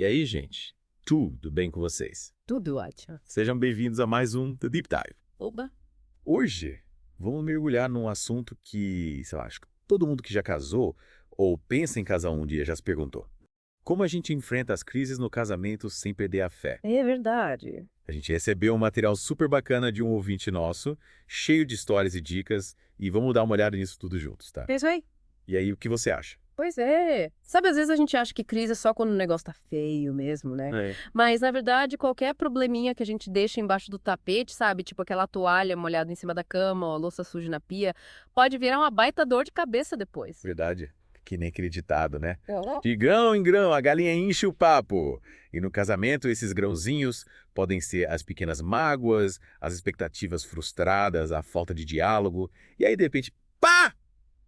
aí, gente? Tudo bem com vocês? Tudo ótimo. Sejam bem-vindos a mais um The Deep Dive. Oba! Hoje, vamos mergulhar num assunto que, sei lá, acho que todo mundo que já casou ou pensa em casar um dia já se perguntou. Como a gente enfrenta as crises no casamento sem perder a fé? É verdade. A gente recebeu um material super bacana de um ouvinte nosso, cheio de histórias e dicas, e vamos dar uma olhada nisso tudo juntos, tá? É isso aí. E aí, o que você acha? Pois é. Sabe, às vezes a gente acha que crise é só quando o negócio tá feio mesmo, né? É. Mas, na verdade, qualquer probleminha que a gente deixa embaixo do tapete, sabe? Tipo aquela toalha molhada em cima da cama, ou a louça suja na pia, pode virar uma baita dor de cabeça depois. Verdade. Que nem aquele ditado, né? Uhum. De grão em grão, a galinha enche o papo. E no casamento, esses grãozinhos podem ser as pequenas mágoas, as expectativas frustradas, a falta de diálogo. E aí, de repente, pá!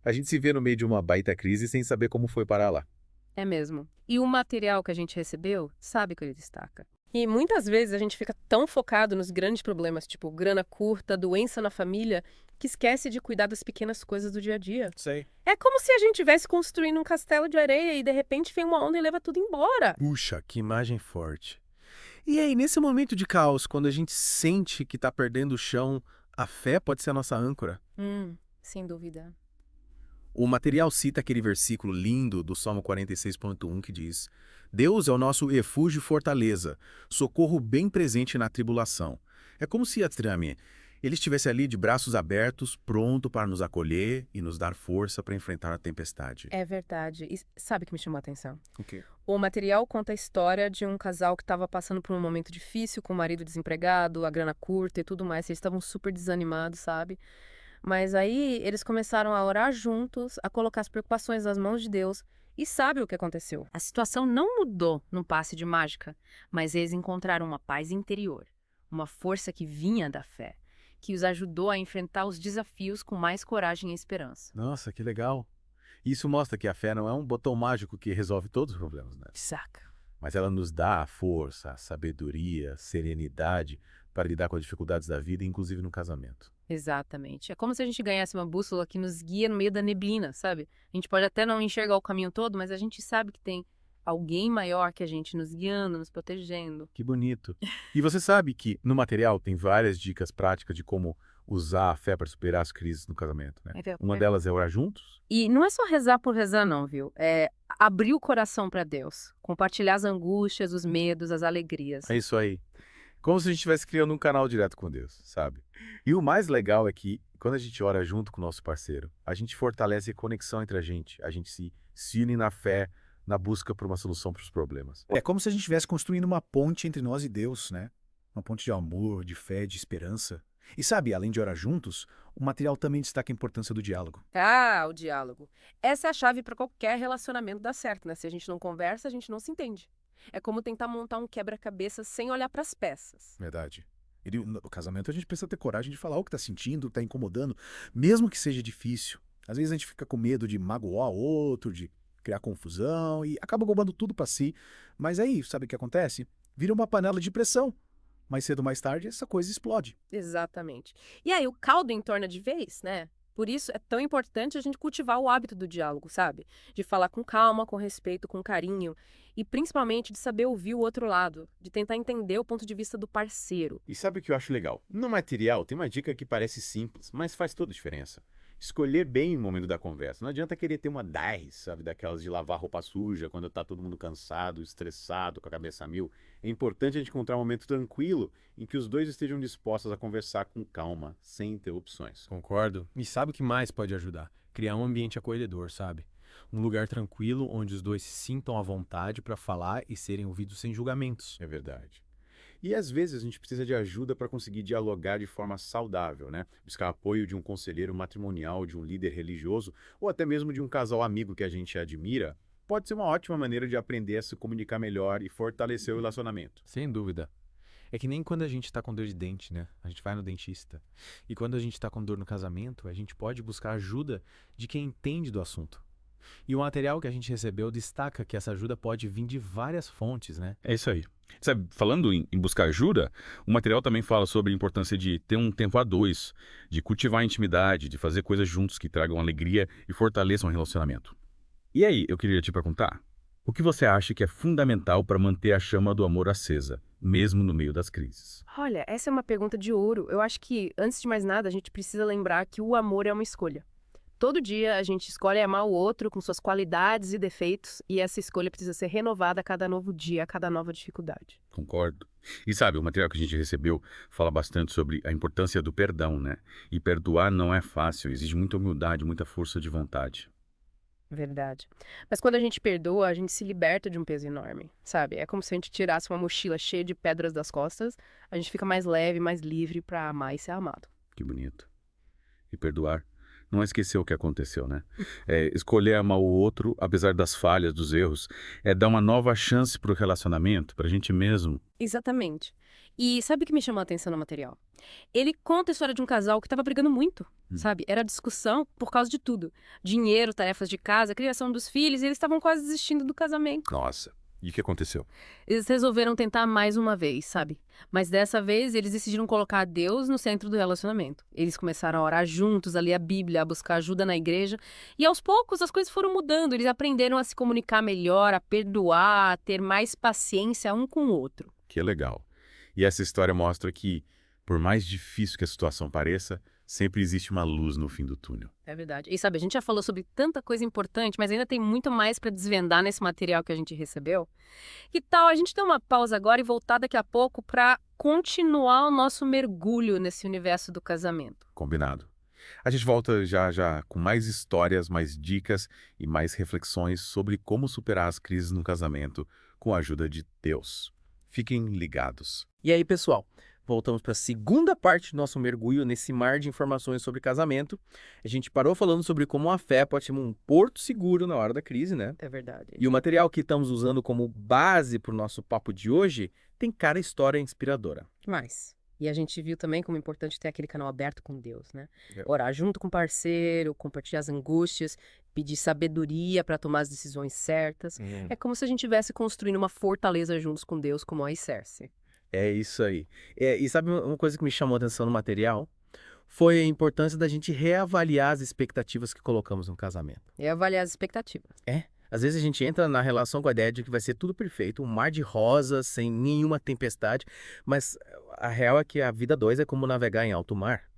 A gente se vê no meio de uma baita crise sem saber como foi parar lá. É mesmo. E o material que a gente recebeu, sabe que ele destaca. E muitas vezes a gente fica tão focado nos grandes problemas, tipo grana curta, doença na família, que esquece de cuidar das pequenas coisas do dia a dia. Sei. É como se a gente estivesse construindo um castelo de areia e de repente vem uma onda e leva tudo embora. Puxa, que imagem forte. E aí, nesse momento de caos, quando a gente sente que está perdendo o chão, a fé pode ser a nossa âncora. Sem dúvida. O material cita aquele versículo lindo do Salmo 46.1 que diz: Deus é o nosso refúgio e fortaleza, socorro bem presente na tribulação. É como se ele estivesse ali de braços abertos, pronto para nos acolher e nos dar força para enfrentar a tempestade. É verdade. E sabe o que me chamou a atenção? O quê? O material conta a história de um casal que estava passando por um momento difícil, com o marido desempregado, a grana curta e tudo mais. Eles estavam super desanimados, sabe? Mas aí eles começaram a orar juntos, a colocar as preocupações nas mãos de Deus. E sabe o que aconteceu? A situação não mudou num passe de mágica, mas eles encontraram uma paz interior, uma força que vinha da fé, que os ajudou a enfrentar os desafios com mais coragem e esperança. Nossa, que legal. Isso mostra que a fé não é um botão mágico que resolve todos os problemas, né? Saca? Mas ela nos dá a força, a sabedoria, a serenidade para lidar com as dificuldades da vida, inclusive no casamento. Exatamente. É como se a gente ganhasse uma bússola que nos guia no meio da neblina, sabe? A gente pode até não enxergar o caminho todo, mas a gente sabe que tem alguém maior que a gente nos guiando, nos protegendo. Que bonito. E você sabe que no material tem várias dicas práticas de como usar a fé para superar as crises no casamento, né? Uma delas é orar juntos. E não é só rezar por rezar, não, viu? É abrir o coração para Deus, compartilhar as angústias, os medos, as alegrias. É isso aí. Como se a gente estivesse criando um canal direto com Deus, sabe? E o mais legal é que, quando a gente ora junto com o nosso parceiro, a gente fortalece a conexão entre a gente se une na fé, na busca por uma solução para os problemas. É como se a gente estivesse construindo uma ponte entre nós e Deus, né? Uma ponte de amor, de fé, de esperança. E sabe, além de orar juntos, o material também destaca a importância do diálogo. Ah, o diálogo. Essa é a chave para qualquer relacionamento dar certo, né? Se a gente não conversa, a gente não se entende. É como tentar montar um quebra-cabeça sem olhar para as peças. Verdade. E no casamento a gente precisa ter coragem de falar o que está sentindo, está incomodando, mesmo que seja difícil. Às vezes a gente fica com medo de magoar o outro, de criar confusão e acaba roubando tudo para si. Mas aí, sabe o que acontece? Vira uma panela de pressão. Mais cedo ou mais tarde, essa coisa explode. Exatamente. E aí o caldo entorna de vez, né? Por isso é tão importante a gente cultivar o hábito do diálogo, sabe? De falar com calma, com respeito, com carinho. E principalmente de saber ouvir o outro lado, de tentar entender o ponto de vista do parceiro. E sabe o que eu acho legal? No material tem uma dica que parece simples, mas faz toda a diferença. Escolher bem o momento da conversa. Não adianta querer ter uma 10, sabe, daquelas de lavar roupa suja, quando tá todo mundo cansado, estressado, com a cabeça a mil. É importante a gente encontrar um momento tranquilo em que os dois estejam dispostos a conversar com calma, sem interrupções. Concordo. E sabe o que mais pode ajudar? Criar um ambiente acolhedor, sabe? Um lugar tranquilo onde os dois se sintam à vontade para falar e serem ouvidos sem julgamentos. É verdade. E às vezes a gente precisa de ajuda para conseguir dialogar de forma saudável, né? Buscar apoio de um conselheiro matrimonial, de um líder religioso ou até mesmo de um casal amigo que a gente admira, pode ser uma ótima maneira de aprender a se comunicar melhor e fortalecer o relacionamento. Sem dúvida. É que nem quando a gente tá com dor de dente, né? A gente vai no dentista. E quando a gente tá com dor no casamento, a gente pode buscar ajuda de quem entende do assunto. E o material que a gente recebeu destaca que essa ajuda pode vir de várias fontes, né? É isso aí. Sabe, falando em buscar ajuda, o material também fala sobre a importância de ter um tempo a dois, de cultivar a intimidade, de fazer coisas juntos que tragam alegria e fortaleçam o relacionamento. E aí, eu queria te perguntar, O que você acha que é fundamental para manter a chama do amor acesa, mesmo no meio das crises? Olha, essa é uma pergunta de ouro. Eu acho que, antes de mais nada, a gente precisa lembrar que o amor é uma escolha. Todo dia a gente escolhe amar o outro com suas qualidades e defeitos, e essa escolha precisa ser renovada a cada novo dia, a cada nova dificuldade. Concordo. E sabe, o material que a gente recebeu fala bastante sobre a importância do perdão, né? E perdoar não é fácil, exige muita humildade, muita força de vontade. Verdade. Mas quando a gente perdoa, a gente se liberta de um peso enorme, sabe? É como se a gente tirasse uma mochila cheia de pedras das costas, a gente fica mais leve, mais livre para amar e ser amado. Que bonito. E perdoar não é esquecer o que aconteceu, né? É escolher amar o outro, apesar das falhas, dos erros. É dar uma nova chance pro relacionamento, pra gente mesmo. Exatamente. E sabe o que me chamou a atenção no material? Ele conta a história de um casal que estava brigando muito, sabe? Era discussão por causa de tudo. Dinheiro, tarefas de casa, criação dos filhos, e eles estavam quase desistindo do casamento. Nossa, e o que aconteceu? Eles resolveram tentar mais uma vez, sabe? Mas dessa vez eles decidiram colocar Deus no centro do relacionamento. Eles começaram a orar juntos, a ler a Bíblia, a buscar ajuda na igreja. E aos poucos as coisas foram mudando. Eles aprenderam a se comunicar melhor, a perdoar, a ter mais paciência um com o outro. Que legal. E essa história mostra que, por mais difícil que a situação pareça, sempre existe uma luz no fim do túnel. É verdade. E sabe, a gente já falou sobre tanta coisa importante, mas ainda tem muito mais para desvendar nesse material que a gente recebeu. Que tal a gente dar uma pausa agora e voltar daqui a pouco para continuar o nosso mergulho nesse universo do casamento? Combinado. A gente volta já já com mais histórias, mais dicas e mais reflexões sobre como superar as crises no casamento com a ajuda de Deus. Fiquem ligados. E aí, pessoal, voltamos para a segunda parte do nosso mergulho nesse mar de informações sobre casamento. A gente parou falando sobre como a fé pode ser um porto seguro na hora da crise, né? É verdade. E o material que estamos usando como base para o nosso papo de hoje tem cara história inspiradora. Demais. E a gente viu também como é importante ter aquele canal aberto com Deus, né? É. Orar junto com o parceiro, compartilhar as angústias, pedir sabedoria para tomar as decisões certas. É como se a gente estivesse construindo uma fortaleza juntos com Deus, como a Alicerce. É isso aí. E sabe uma coisa que me chamou a atenção no material? Foi a importância da gente reavaliar as expectativas que colocamos no casamento. E avaliar as expectativas. Às vezes a gente entra na relação com a ideia de que vai ser tudo perfeito, um mar de rosas, sem nenhuma tempestade, mas a real é que a vida dois é como navegar em alto mar.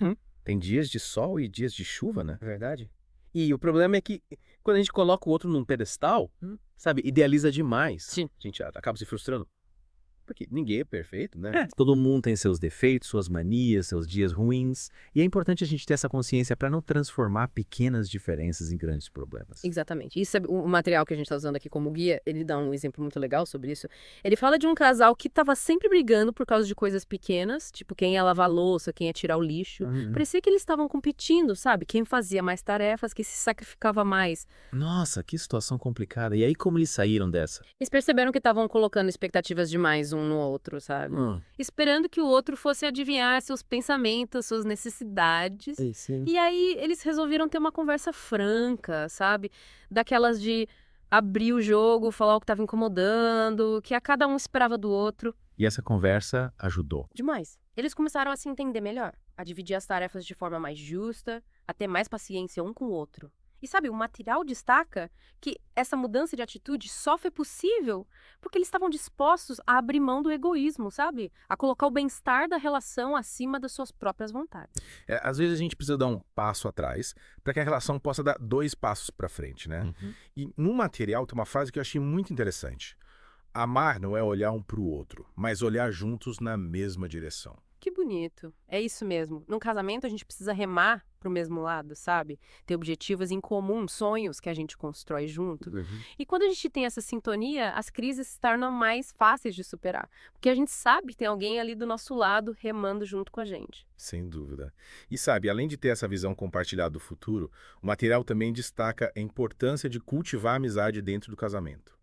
Tem dias de sol e dias de chuva, né? É verdade? E o problema é que quando a gente coloca o outro num pedestal, sabe, idealiza demais. Sim. A gente acaba se frustrando. Porque ninguém é perfeito, né? Todo mundo tem seus defeitos, suas manias, seus dias ruins, e é importante a gente ter essa consciência para não transformar pequenas diferenças em grandes problemas. Exatamente. Isso é o material que a gente está usando aqui como guia, ele dá um exemplo muito legal sobre isso. Ele fala de um casal que estava sempre brigando por causa de coisas pequenas, tipo quem ia lavar a louça, quem ia tirar o lixo. Parecia que eles estavam competindo, sabe? Quem fazia mais tarefas, quem se sacrificava mais. Nossa, que situação complicada. E aí como eles saíram dessa? Eles perceberam que estavam colocando expectativas demais um no outro, sabe? Esperando que o outro fosse adivinhar seus pensamentos, suas necessidades. E aí eles resolveram ter uma conversa franca, sabe? Daquelas de abrir o jogo, falar o que estava incomodando, que a cada um esperava do outro. E essa conversa ajudou. Demais. Eles começaram a se entender melhor, a dividir as tarefas de forma mais justa, a ter mais paciência um com o outro. E sabe, o material destaca que essa mudança de atitude só foi possível porque eles estavam dispostos a abrir mão do egoísmo, sabe? A colocar o bem-estar da relação acima das suas próprias vontades. Às vezes a gente precisa dar um passo atrás para que a relação possa dar 2 passos para frente, né? E no material tem uma frase que eu achei muito interessante. Amar não é olhar um para o outro, mas olhar juntos na mesma direção. Que bonito. É isso mesmo. Num casamento a gente precisa remar pro mesmo lado, sabe? Ter objetivos em comum, sonhos que a gente constrói junto. E quando a gente tem essa sintonia, as crises se tornam mais fáceis de superar. Porque a gente sabe que tem alguém ali do nosso lado remando junto com a gente. Sem dúvida. E sabe, além de ter essa visão compartilhada do futuro, o material também destaca a importância de cultivar a amizade dentro do casamento.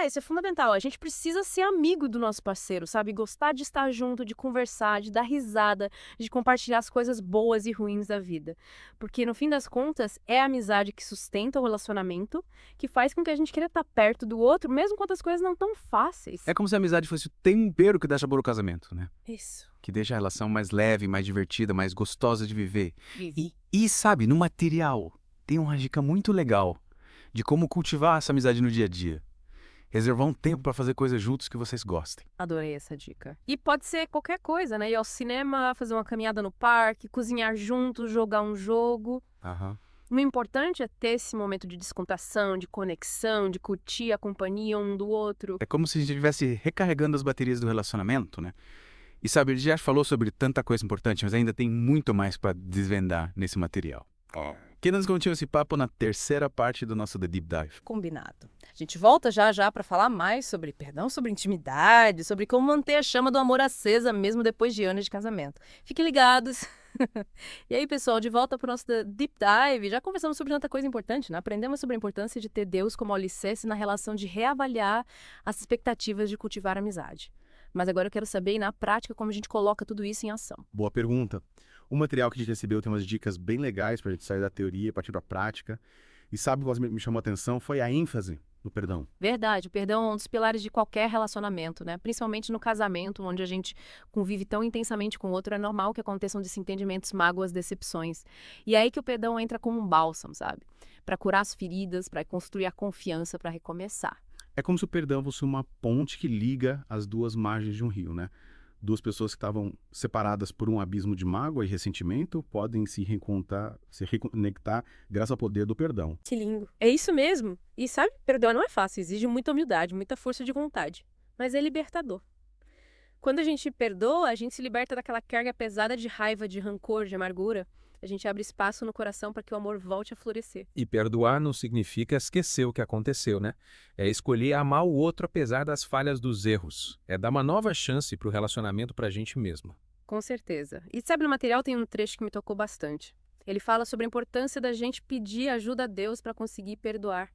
Isso é fundamental. A gente precisa ser amigo do nosso parceiro, sabe? Gostar de estar junto, de conversar, de dar risada, de compartilhar as coisas boas e ruins da vida. Porque, no fim das contas, é a amizade que sustenta o relacionamento, que faz com que a gente queira estar perto do outro, mesmo quando as coisas não estão fáceis. É como se a amizade fosse o tempero que dá sabor ao casamento, né? Isso. Que deixa a relação mais leve, mais divertida, mais gostosa de viver. E sabe, no material tem uma dica muito legal de como cultivar essa amizade no dia a dia. Reservar um tempo para fazer coisas juntos que vocês gostem. Adorei essa dica. E pode ser qualquer coisa, né? Ir ao cinema, fazer uma caminhada no parque, cozinhar juntos, jogar um jogo. Aham. O importante é ter esse momento de descontração, de conexão, de curtir a companhia um do outro. É como se a gente estivesse recarregando as baterias do relacionamento, né? E sabe, ele já falou sobre tanta coisa importante, mas ainda tem muito mais para desvendar nesse material. Que nós continuamos esse papo na terceira parte do nosso The Deep Dive. Combinado. A gente volta já já para falar mais sobre perdão, sobre intimidade, sobre como manter a chama do amor acesa mesmo depois de anos de casamento. Fiquem ligados. E aí, pessoal, de volta para o nosso The Deep Dive. Já conversamos sobre tanta coisa importante, né? Aprendemos sobre a importância de ter Deus como alicerce na relação de reavaliar as expectativas de cultivar a amizade. Mas agora eu quero saber, na prática, como a gente coloca tudo isso em ação. Boa pergunta. O material que a gente recebeu tem umas dicas bem legais para a gente sair da teoria e partir para a prática. E sabe o que me chamou a atenção? Foi a ênfase no perdão. Verdade, o perdão é um dos pilares de qualquer relacionamento, né? Principalmente no casamento, onde a gente convive tão intensamente com o outro, é normal que aconteçam desentendimentos, mágoas, decepções. E é aí que o perdão entra como um bálsamo, sabe? Para curar as feridas, para construir a confiança, para recomeçar. É como se o perdão fosse uma ponte que liga as duas margens de um rio, né? Duas pessoas que estavam separadas por um abismo de mágoa e ressentimento podem se reencontrar, se reconectar graças ao poder do perdão. Que lindo. É isso mesmo. E sabe, perdoar não é fácil, exige muita humildade, muita força de vontade. Mas é libertador. Quando a gente perdoa, a gente se liberta daquela carga pesada de raiva, de rancor, de amargura. A gente abre espaço no coração para que o amor volte a florescer. E perdoar não significa esquecer o que aconteceu, né? É escolher amar o outro apesar das falhas dos erros. É dar uma nova chance para o relacionamento para a gente mesma. Com certeza. E sabe, no material tem um trecho que me tocou bastante. Ele fala sobre a importância da gente pedir ajuda a Deus para conseguir perdoar.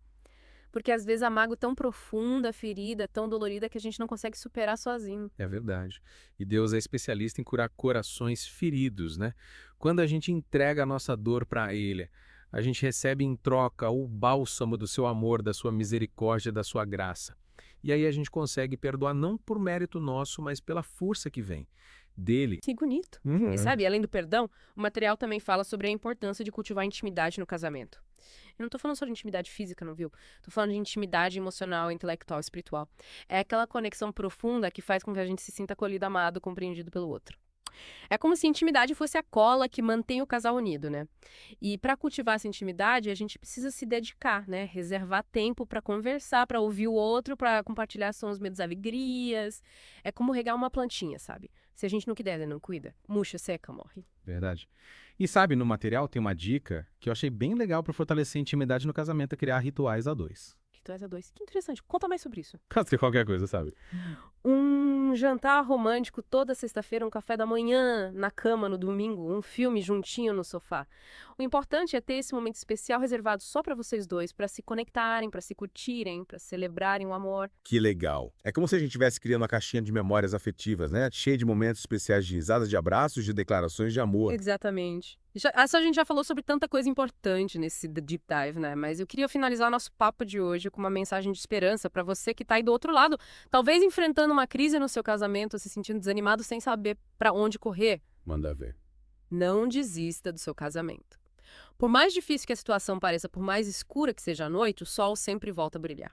Porque às vezes a mágoa é tão profunda, a ferida, tão dolorida que a gente não consegue superar sozinho. É verdade. E Deus é especialista em curar corações feridos, né? Quando a gente entrega a nossa dor para Ele, a gente recebe em troca o bálsamo do seu amor, da sua misericórdia, da sua graça. E aí a gente consegue perdoar não por mérito nosso, mas pela força que vem dele. Que bonito. E sabe, além do perdão, o material também fala sobre a importância de cultivar intimidade no casamento. Eu não tô falando só de intimidade física, não viu? Tô falando de intimidade emocional, intelectual, espiritual. É aquela conexão profunda que faz com que a gente se sinta acolhido, amado, compreendido pelo outro. É como se a intimidade fosse a cola que mantém o casal unido, né? E para cultivar essa intimidade, a gente precisa se dedicar, né? Reservar tempo para conversar, para ouvir o outro, para compartilhar sons, medos, alegrias. É como regar uma plantinha, sabe? Se a gente não cuidar, não cuida, murcha, seca, morre. Verdade. E sabe, no material tem uma dica que eu achei bem legal para fortalecer a intimidade no casamento, é criar rituais a dois. Rituais a dois. Que interessante. Conta mais sobre isso. Pode ser qualquer coisa, sabe? Um jantar romântico toda sexta-feira, um café da manhã na cama no domingo, um filme juntinho no sofá. O importante é ter esse momento especial reservado só para vocês dois, para se conectarem, para se curtirem, para celebrarem o amor. Que legal. É como se a gente estivesse criando uma caixinha de memórias afetivas, né? Cheia de momentos especiais de risadas, de abraços, de declarações de amor. Exatamente. A gente já falou sobre tanta coisa importante nesse Deep Dive, né? Mas eu queria finalizar nosso papo de hoje com uma mensagem de esperança para você que tá aí do outro lado, talvez enfrentando uma crise no seu casamento, se sentindo desanimado sem saber para onde correr. Manda ver. Não desista do seu casamento. Por mais difícil que a situação pareça, por mais escura que seja a noite, o sol sempre volta a brilhar.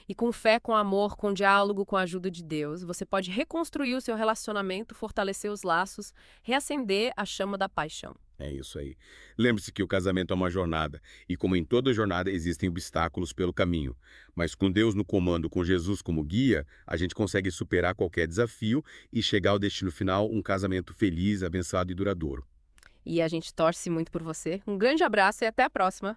E com fé, com amor, com diálogo, com a ajuda de Deus, você pode reconstruir o seu relacionamento, fortalecer os laços, reacender a chama da paixão. É isso aí. Lembre-se que o casamento é uma jornada, e como em toda jornada existem obstáculos pelo caminho. Mas com Deus no comando, com Jesus como guia, a gente consegue superar qualquer desafio e chegar ao destino final, um casamento feliz, abençoado e duradouro. E a gente torce muito por você. Um grande abraço e até a próxima!